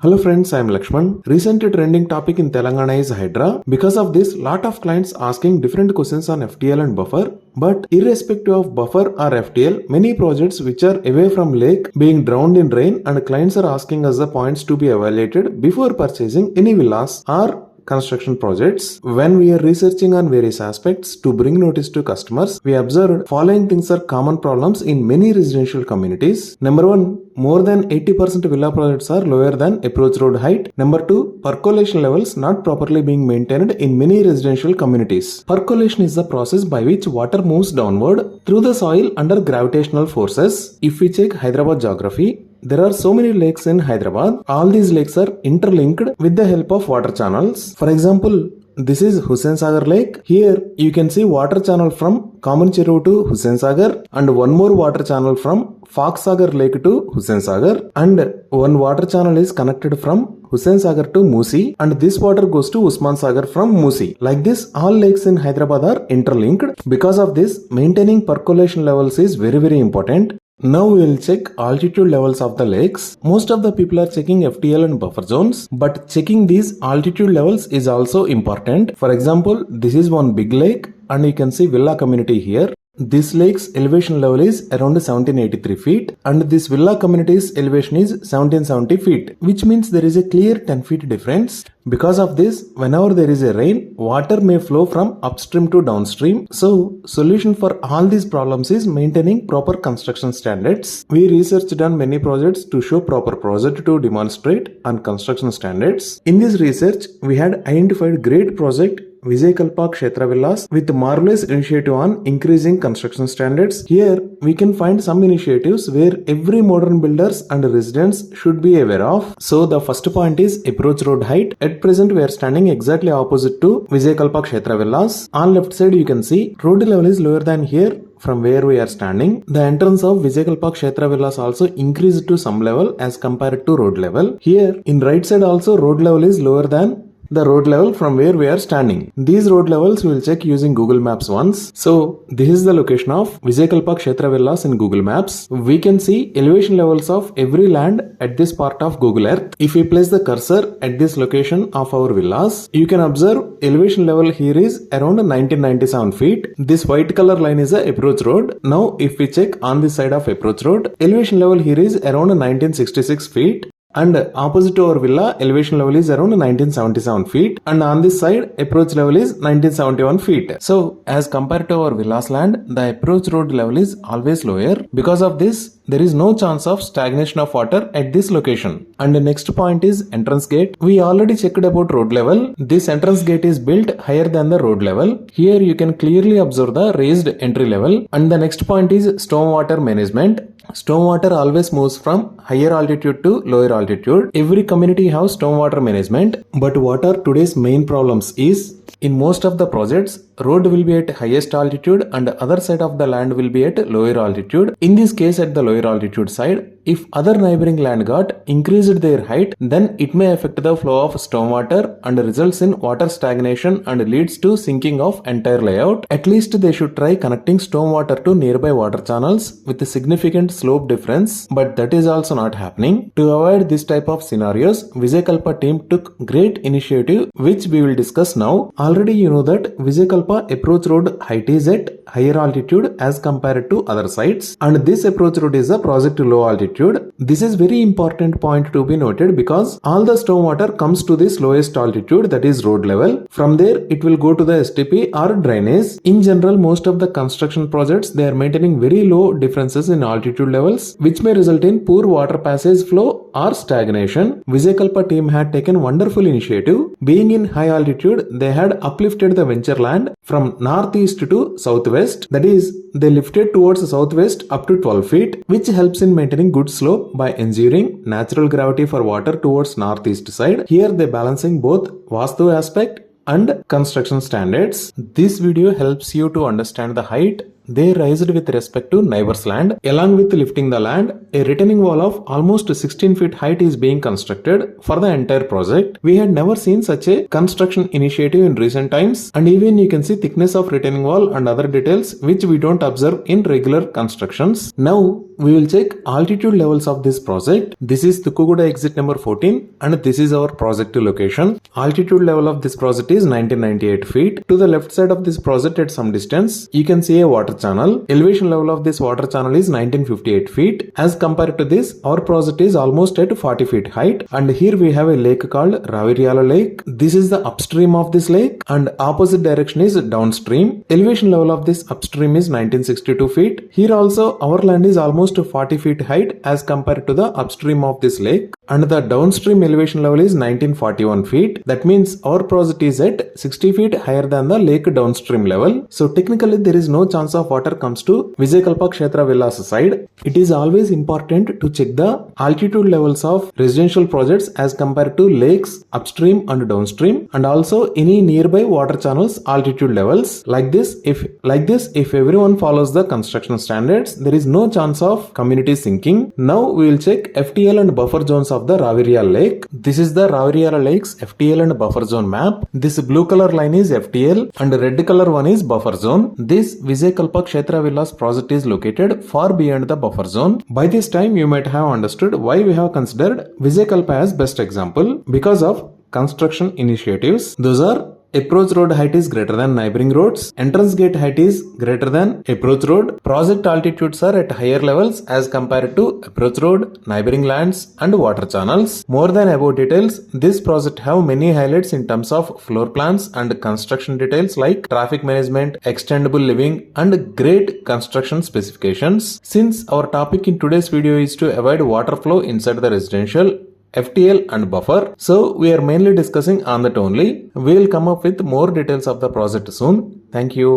Hello friends, I am Lakshman. Recent trending topic in Telangana is Hydra. Because of this, lot of clients asking different questions on FTL and buffer. But irrespective of buffer or FTL, many projects which are away from lake being drowned in rain and clients are asking us the points to be evaluated before purchasing any villas or construction projects. When we are researching on various aspects to bring notice to customers, we observed following things are common problems in many residential communities. Number 1, more than 80% villa projects are lower than approach road height. Number 2, percolation levels not properly being maintained in many residential communities. Percolation is the process by which water moves downward through the soil under gravitational forces. If we check Hyderabad geography, there are so many lakes in Hyderabad. All these lakes are interlinked with the help of water channels. For example, this is Hussain Sagar Lake. Here you can see water channel from Common Cheru to Hussain Sagar and one more water channel from Fox Sagar Lake to Hussain Sagar, and one water channel is connected from Hussain Sagar to Musi, and this water goes to Usman Sagar from Musi. Like this, all lakes in Hyderabad are interlinked. Because of this, maintaining percolation levels is very important. Now we will check altitude levels of the lakes. Most of the people are checking FTL and buffer zones, but checking these altitude levels is also important. For example, this is one big lake and you can see villa community here. This lake's elevation level is around 1783 feet and this villa community's elevation is 1770 feet, which means there is a clear 10 feet difference. Because of this, whenever there is a rain, water may flow from upstream to downstream. So, solution for all these problems is maintaining proper construction standards. We researched on many projects to show proper project to demonstrate on construction standards. In this research, we had identified great project Vijaya Kshetra Villas with marvelous initiative on increasing construction standards. Here we can find some initiatives where every modern builders and residents should be aware of. So the first point is approach road height. At present we are standing exactly opposite to Vijaya Kshetra Villas. On left side you can see road level is lower than here from where we are standing. The entrance of Vijaya Kshetra Villas also increased to some level as compared to road level. Here in right side also road level is lower than the road level from where we are standing. These road levels we will check using Google Maps once. So this is the location of Vijaya Kshetra Villas in Google Maps. We can see elevation levels of every land at this part of Google Earth. If we place the cursor at this location of our villas, you can observe elevation level here is around 1997 feet. This white color line is the approach road. Now if we check on this side of approach road, elevation level here is around 1966 feet. And opposite to our villa, elevation level is around 1977 feet. And on this side, approach level is 1971 feet. So, as compared to our villa's land, the approach road level is always lower. Because of this, there is no chance of stagnation of water at this location. And the next point is entrance gate. We already checked about road level. This entrance gate is built higher than the road level. Here you can clearly observe the raised entry level. And the next point is stormwater management. Stormwater always moves from higher altitude to lower altitude. Every community has stormwater management. But what are today's main problems is, in most of the projects, road will be at highest altitude and other side of the land will be at lower altitude. In this case, at the lower altitude side, if other neighboring land got increased their height, then it may affect the flow of stormwater and results in water stagnation and leads to sinking of entire layout. At least they should try connecting stormwater to nearby water channels with a significant slope difference, but that is also not happening. To avoid this type of scenarios, Vijaya Kalpa team took great initiative which we will discuss now. Already you know that Vijaya Kalpa approach road height is at higher altitude as compared to other sites, and this approach road is a project low altitude. This is very important point to be noted because all the stormwater comes to this lowest altitude, that is road level. From there it will go to the STP or drainage. In general, most of the construction projects, they are maintaining very low differences in altitude levels which may result in poor water passage flow or stagnation. Vijaya Kalpa team had taken wonderful initiative. Being in high altitude, they had uplifted the venture land from northeast to southwest, that is they lifted towards southwest up to 12 feet, which helps in maintaining good slope by ensuring natural gravity for water towards northeast side. Here they balancing both Vastu aspect and construction standards. This video helps you to understand the height, they raised with respect to neighbors' land. Along with lifting the land, a retaining wall of almost 16 feet height is being constructed for the entire project. We had never seen such a construction initiative in recent times, and even you can see thickness of retaining wall and other details which we don't observe in regular constructions. Now we will check altitude levels of this project. This is Tukkuguda exit number 14 and this is our project location. Altitude level of this project is 1998 feet. To the left side of this project at some distance, you can see a water channel. Elevation level of this water channel is 1958 feet. As compared to this, our project is almost at 40 feet height, and here we have a lake called Raviriyala Lake. This is the upstream of this lake and opposite direction is downstream. Elevation level of this upstream is 1962 feet. Here also our land is almost 40 feet height as compared to the upstream of this lake, and the downstream elevation level is 1941 feet. That means our project is at 60 feet higher than the lake downstream level. So technically there is no chance of water comes to Vijaya Kshetra Villas side. It is always important to check the altitude levels of residential projects as compared to lakes upstream and downstream, and also any nearby water channels altitude levels. Like this, if everyone follows the construction standards, there is no chance of community sinking. Now we will check FTL and buffer zones of the Raviriyala Lake. This is the Raviriyala Lake's FTL and buffer zone map. This blue color line is FTL and red color one is buffer zone. This Vijaya Kshetra Villas project is located far beyond the buffer zone. By this time you might have understood why we have considered Vijaya as best example, because of construction initiatives. Those are: approach road height is greater than neighboring roads, entrance gate height is greater than approach road, project altitudes are at higher levels as compared to approach road, neighboring lands and water channels. More than above details, this project have many highlights in terms of floor plans and construction details like traffic management, extendable living and great construction specifications. Since our topic in today's video is to avoid water flow inside the residential, FTL and buffer, so we are mainly discussing on that only. We will come up with more details of the project soon. Thank you.